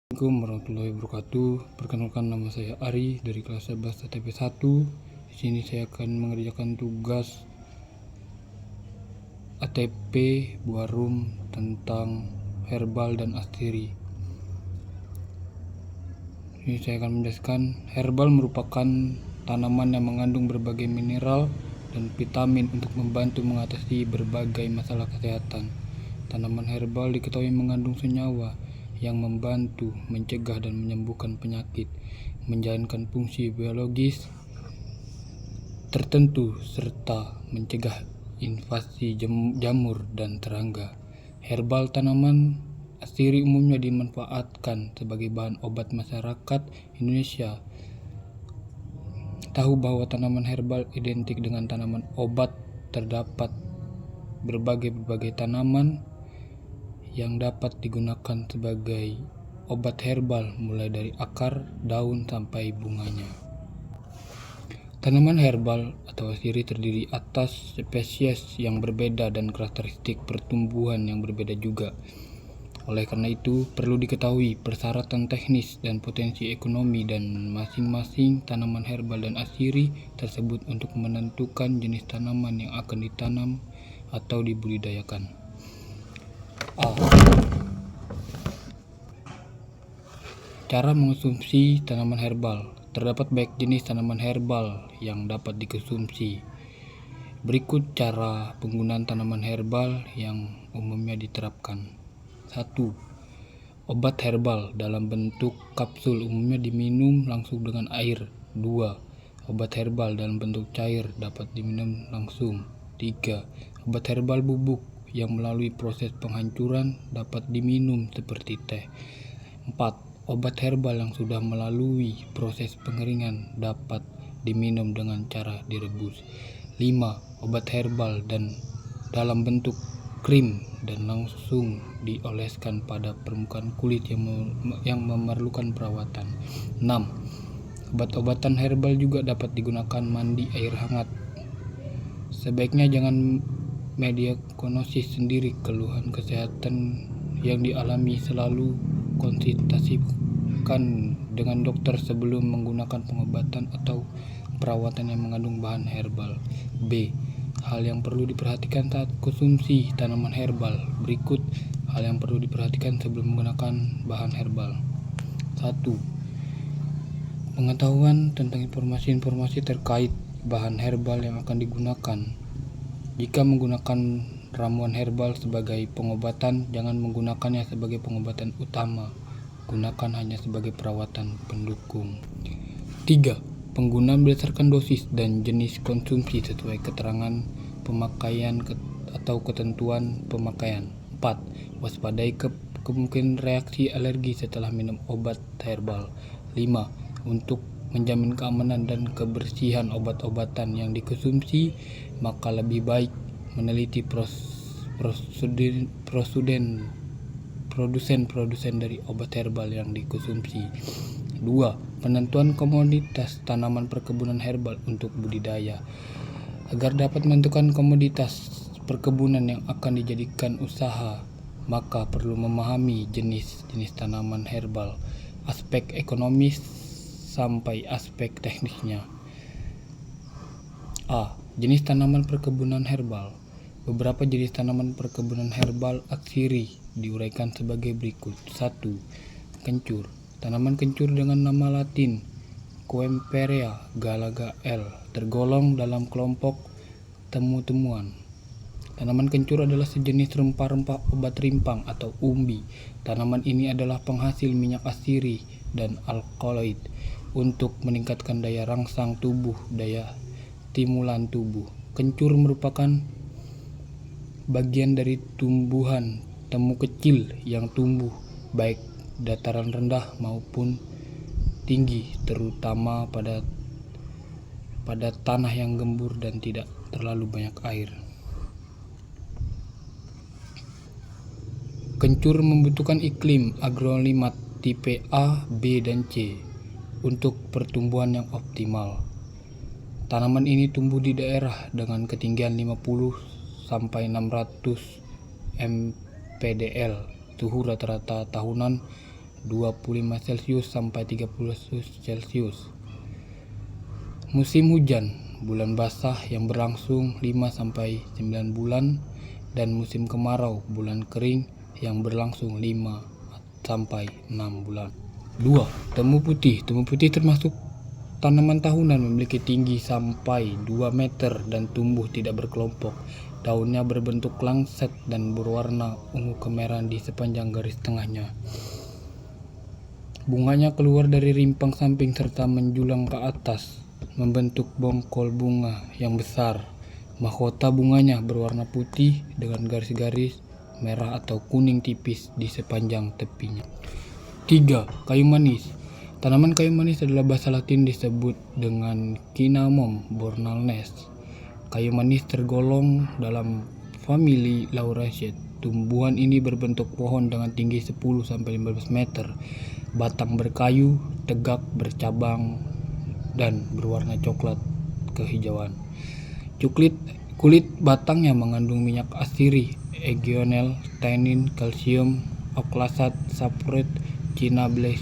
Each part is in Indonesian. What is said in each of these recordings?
Assalamualaikum warahmatullahi wabarakatuh. Perkenalkan, nama saya Ari dari kelas 11 TP 1. Di sini saya akan mengerjakan tugas ATP buah rum tentang herbal dan astiri. Ini saya akan menjelaskan, herbal merupakan tanaman yang mengandung berbagai mineral dan vitamin untuk membantu mengatasi berbagai masalah kesehatan. Tanaman herbal diketahui mengandung senyawa yang membantu mencegah dan menyembuhkan penyakit, menjalankan fungsi biologis tertentu, serta mencegah invasi jamur dan serangga. Herbal tanaman astiri umumnya dimanfaatkan sebagai bahan obat. Masyarakat Indonesia tahu bahwa tanaman herbal identik dengan tanaman obat. Terdapat berbagai tanaman yang dapat digunakan sebagai obat herbal, mulai dari akar, daun, sampai bunganya. Tanaman herbal atau astiri terdiri atas spesies yang berbeda dan karakteristik pertumbuhan yang berbeda juga. Oleh karena itu, perlu diketahui persyaratan teknis dan potensi ekonomi dan masing-masing tanaman herbal dan astiri tersebut untuk menentukan jenis tanaman yang akan ditanam atau dibudidayakan. A. Cara mengonsumsi tanaman herbal. Terdapat banyak jenis tanaman herbal yang dapat dikonsumsi. Berikut cara penggunaan tanaman herbal yang umumnya diterapkan. 1. Obat herbal dalam bentuk kapsul umumnya diminum langsung dengan air. 2. Obat herbal dalam bentuk cair dapat diminum langsung. 3. Obat herbal bubuk yang melalui proses penghancuran dapat diminum seperti teh. 4. Obat herbal yang sudah melalui proses pengeringan dapat diminum dengan cara direbus. 5. Obat herbal dan dalam bentuk krim dan langsung dioleskan pada permukaan kulit yang memerlukan perawatan. 6. Obat-obatan herbal juga dapat digunakan mandi air hangat. Sebaiknya jangan mediagnosis sendiri keluhan kesehatan yang dialami. Selalu konsultasikan dengan dokter sebelum menggunakan pengobatan atau perawatan yang mengandung bahan herbal. B. Hal yang perlu diperhatikan saat konsumsi tanaman herbal. Berikut hal yang perlu diperhatikan sebelum menggunakan bahan herbal. 1. Pengetahuan tentang informasi-informasi terkait bahan herbal yang akan digunakan. Jika menggunakan ramuan herbal sebagai pengobatan, jangan menggunakannya sebagai pengobatan utama. Gunakan hanya sebagai perawatan pendukung. 3. Penggunaan berdasarkan dosis dan jenis konsumsi sesuai keterangan pemakaian atau ketentuan pemakaian. 4. Waspadai kemungkinan reaksi alergi setelah minum obat herbal. 5. Untuk menjamin keamanan dan kebersihan obat-obatan yang dikonsumsi, maka lebih baik meneliti produsen dari obat herbal yang dikonsumsi. 2. Penentuan komoditas tanaman perkebunan herbal untuk budidaya. Agar dapat menentukan komoditas perkebunan yang akan dijadikan usaha, maka perlu memahami jenis-jenis tanaman herbal, aspek ekonomis sampai aspek teknisnya. A. Jenis tanaman perkebunan herbal. Beberapa jenis tanaman perkebunan herbal astiri diuraikan sebagai berikut. 1. Kencur. Tanaman kencur dengan nama latin Coimpera galaga L. tergolong dalam kelompok temu-temuan. Tanaman kencur adalah sejenis rempah-rempah obat rimpang atau umbi. Tanaman ini adalah penghasil minyak astiri dan alkaloid untuk meningkatkan daya rangsang tubuh, daya stimulan tubuh. Kencur merupakan bagian dari tumbuhan temu kecil yang tumbuh baik dataran rendah maupun tinggi, terutama pada tanah yang gembur dan tidak terlalu banyak air. Kencur membutuhkan iklim agroklimat tipe A, B, dan C untuk pertumbuhan yang optimal. Tanaman ini tumbuh di daerah dengan ketinggian 50 sampai 600 mPdL, suhu rata-rata tahunan 25 Celcius sampai 30 Celcius. Musim hujan, bulan basah yang berlangsung 5 sampai 9 bulan, dan musim kemarau, bulan kering yang berlangsung 5 sampai 6 bulan. 2. Temu putih. Temu putih termasuk tanaman tahunan, memiliki tinggi sampai 2 meter dan tumbuh tidak berkelompok. Daunnya berbentuk lancet dan berwarna ungu kemerahan di sepanjang garis tengahnya. Bunganya keluar dari rimpang samping serta menjulang ke atas, membentuk bongkol bunga yang besar. Mahkota bunganya berwarna putih dengan garis-garis merah atau kuning tipis di sepanjang tepinya. 3. Kayu manis. Tanaman kayu manis adalah bahasa Latin disebut dengan Cinnamomum bornalnes. Kayu manis tergolong dalam famili Lauraceae. Tumbuhan ini berbentuk pohon dengan tinggi 10-15 meter. Batang berkayu, tegak, bercabang, dan berwarna coklat kehijauan. Kulit batangnya mengandung minyak asiri, eugenol, tannin, kalsium, oksalat, sapronate, cinnamomum,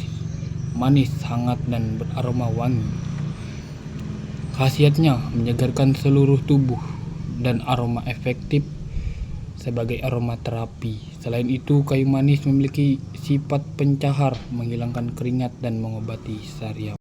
manis, hangat, dan beraroma wangi. Khasiatnya menyegarkan seluruh tubuh dan aroma efektif sebagai aromaterapi. Selain itu, kayu manis memiliki sifat pencahar, menghilangkan keringat, dan mengobati sariawan.